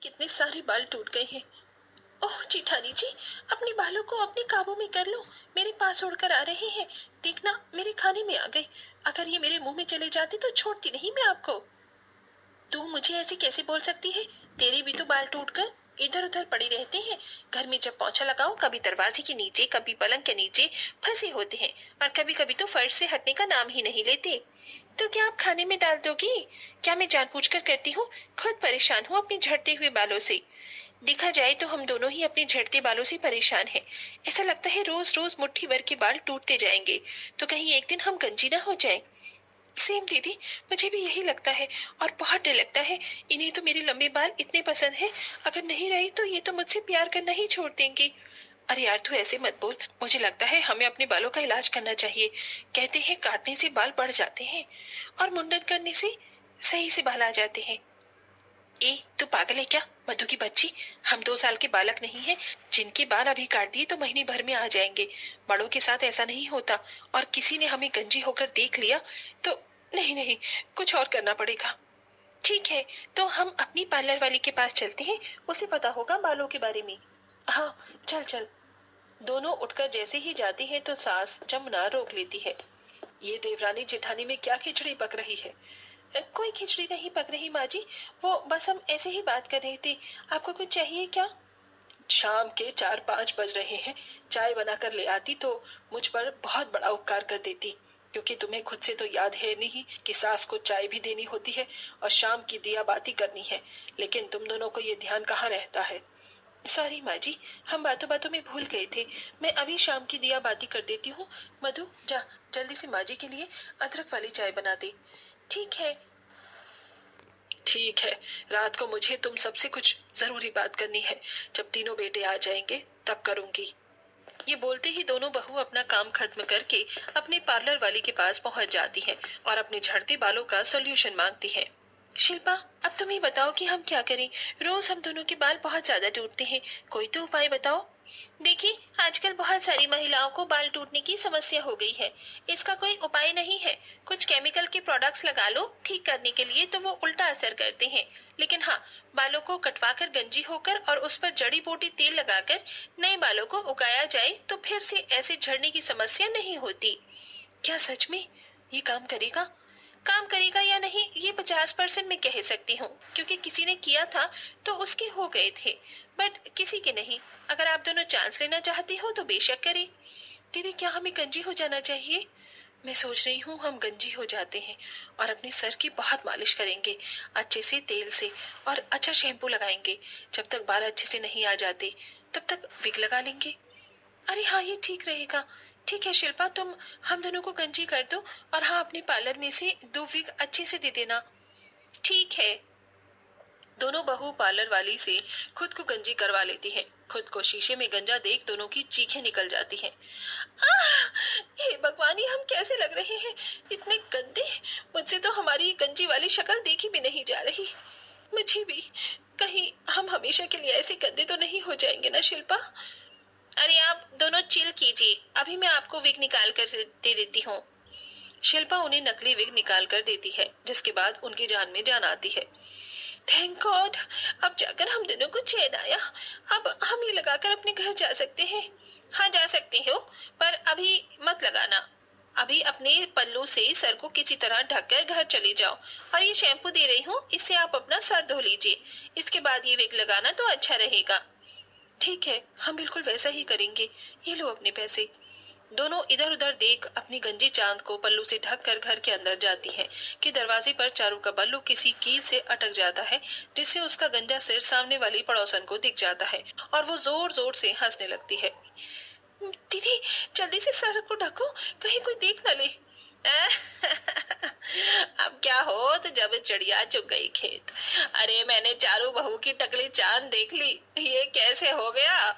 कितने सारे बाल टूट गए हैं। ओह जेठानी जी, अपने बालों को अपने काबू में कर लो। मेरे पास उड़कर आ रहे हैं। देखना, मेरे खाने में आ गए। अगर ये मेरे मुंह में चले जाते तो छोड़ती नहीं मैं आपको। तू मुझे ऐसे कैसे बोल सकती है? तेरे भी तो बाल टूटकर इधर उधर पड़े रहते हैं। घर में जब पोंछा लगाओ, कभी दरवाजे के नीचे, कभी पलंग के नीचे फंसे होते हैं, और कभी कभी तो फर्श से हटने का नाम ही नहीं लेते। तो क्या आप खाने में डाल दोगी? क्या मैं जानबूझकर करती हूँ? खुद परेशान हूँ अपने झड़ते हुए बालों से। देखा जाए तो हम दोनों ही अपने झड़ते बालों से परेशान हैं। ऐसा लगता है रोज रोज मुट्ठी भर के बाल टूटते जाएंगे, तो कहीं एक दिन हम गंजी ना हो जाएं। सेम दीदी, मुझे भी यही लगता है। और बहुत डर लगता है। इन्हें तो मेरे लंबे बाल इतने पसंद हैं। अगर नहीं रही तो ये तो मुझसे प्यार करना ही छोड़ देंगे। अरे यार, तू ऐसे मत बोल। मुझे लगता है हमें अपने बालों का इलाज करना चाहिए। कहते हैं काटने से बाल बढ़ जाते हैं, और मुंडन करने से सही से बाल आ जाते हैं। ए, तू पागल है क्या मधु की बच्ची? हम 2 साल के बालक नहीं हैं, जिनके बाल अभी काट दिए तो महीने भर में आ जाएंगे। बड़ों के साथ ऐसा नहीं होता। और किसी ने हमें गंजी होकर देख लिया तो नहीं नहीं, कुछ और करना पड़ेगा। ठीक है, तो हम अपनी पार्लर वाली के पास चलते हैं। उसे पता होगा बालों के बारे में। हाँ, चल चल। दोनों उठकर जैसे ही जाती है तो सास जमुना रोक लेती है। ये देवरानी जेठानी में क्या खिचड़ी पक रही है? कोई खिचड़ी नहीं पक रही माँ जी। वो बस हम ऐसे ही बात कर रहे थे। आपको कुछ चाहिए क्या? शाम के 4-5 बज रहे हैं। चाय बनाकर ले आती तो मुझ पर बहुत बड़ा उपकार कर देती, क्योंकि तुम्हें खुद से तो याद है नहीं कि सास को चाय भी देनी होती है और शाम की दिया बाती करनी है। लेकिन तुम दोनों को ये ध्यान कहाँ रहता है। सॉरी माँ जी, हम बातों बातों में भूल गए थे। मैं अभी शाम की दिया बाती कर देती हूँ। मधु, जा जल्दी से माँ जी के लिए अदरक वाली चाय बना दे। ठीक है। ठीक है, रात को मुझे तुम सबसे कुछ जरूरी बात करनी है। जब तीनों बेटे आ जाएंगे तब करूंगी। ये बोलते ही दोनों बहू अपना काम खत्म करके अपने पार्लर वाली के पास पहुंच जाती हैं और अपने झड़ते बालों का सॉल्यूशन मांगती हैं। शिल्पा, अब तुम ही बताओ कि हम क्या करें। रोज हम दोनों के बाल बहुत ज्यादा टूटते हैं। कोई तो उपाय बताओ। देखिए, आजकल बहुत सारी महिलाओं को बाल टूटने की समस्या हो गई है। इसका कोई उपाय नहीं है। कुछ केमिकल के प्रोडक्ट्स लगा लो ठीक करने के लिए, तो वो उल्टा असर करते हैं। लेकिन हाँ, बालों को कटवाकर गंजी होकर और उस पर जड़ी बूटी तेल लगाकर नए बालों को उगाया जाए तो फिर से ऐसे झड़ने की समस्या नहीं होती। क्या सच में ये काम करेगा? काम करेगा या नहीं ये 50% मैं कह सकती हूँ, क्योंकि किसी ने किया था तो उसके हो गए थे, बट किसी के नहीं। अगर आप दोनों चांस लेना चाहती हो तो बेशक करें। दीदी, क्या हमें गंजी हो जाना चाहिए? मैं सोच रही हूँ हम गंजी हो जाते हैं और अपने सर की बहुत मालिश करेंगे, अच्छे से तेल से, और अच्छा शैम्पू लगाएंगे। जब तक बाल अच्छे से नहीं आ जाते तब तक विग लगा लेंगे। अरे हाँ, ये ठीक रहेगा। ठीक है शिल्पा, तुम हम दोनों को गंजी कर दो, और हाँ, अपने पार्लर में से 2 विग अच्छे से दे देना। ठीक है। दोनों बहू पार्लर वाली से खुद को गंजी करवा लेती हैं। खुद को शीशे में गंजा देख दोनों की चीखें निकल जाती हैं। हे भगवान, ये हम कैसे लग रहे हैं? इतने गंदे। मुझसे तो हमारी गंजी वाली शक्ल देखी भी नहीं जा रही। मुझे भी। कहीं हम हमेशा के लिए ऐसे गंदे तो नहीं हो जाएंगे ना शिल्पा? अरे आप दोनों चिल कीजिए, अभी मैं आपको विग निकाल कर दे देती हूँ। शिल्पा उन्हें नकली विग निकाल कर देती है, जिसके बाद उनकी जान में जान आती है। थैंक गॉड, अब जाकर हम दोनों को चैन आया। अब हम ये लगाकर अपने घर जा सकते हैं। हाँ, जा सकते हो, पर अभी मत लगाना। अभी अपने पल्लू से सर को किसी तरह ढककर घर चले जाओ। और ये शैम्पू दे रही हूँ, इससे आप अपना सर धो लीजिए। इसके बाद ये विग लगाना तो अच्छा रहेगा। ठीक है, हम बिल्कुल वैसा ही करेंगे। ये लो अपने पैसे। दोनों इधर उधर देख अपनी गंजी चांद को पल्लू से ढक कर घर के अंदर जाती हैं कि दरवाजे पर चारू का बल्लू किसी कील से अटक जाता है, जिससे उसका गंजा सिर सामने वाली पड़ोसन को दिख जाता है और वो जोर जोर से हंसने लगती है। दीदी, जल्दी से सर को ढको, कहीं कोई देख न ले। अब क्या हो तो जब चिड़िया चुग गई खेत। अरे, मैंने चारू बहू की टकली चांद देख ली। ये कैसे हो गया?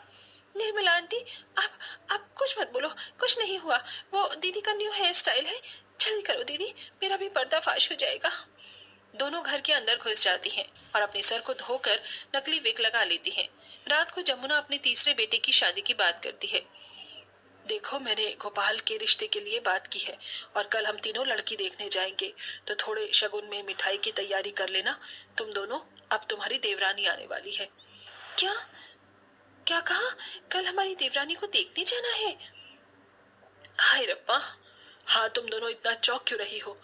निर्मला आंटी, आप कुछ मत बोलो। कुछ नहीं हुआ। वो दीदी का न्यू हेयर स्टाइल है। जल्दी करो दीदी, मेरा भी पर्दाफाश हो जाएगा। दोनों घर के अंदर घुस जाती हैं और अपने सर को धोकर नकली विग लगा लेती हैं। रात को जमुना अपने तीसरे बेटे की शादी की बात करती है। देखो, मैंने गोपाल के रिश्ते के लिए बात की है और कल हम तीनों लड़की देखने जाएंगे, तो थोड़े शगुन में मिठाई की तैयारी कर लेना तुम दोनों। अब तुम्हारी देवरानी आने वाली है। क्या? क्या कहा? कल हमारी देवरानी को देखने जाना है? हाय रब्बा! हाँ, तुम दोनों इतना चौंक क्यों रही हो?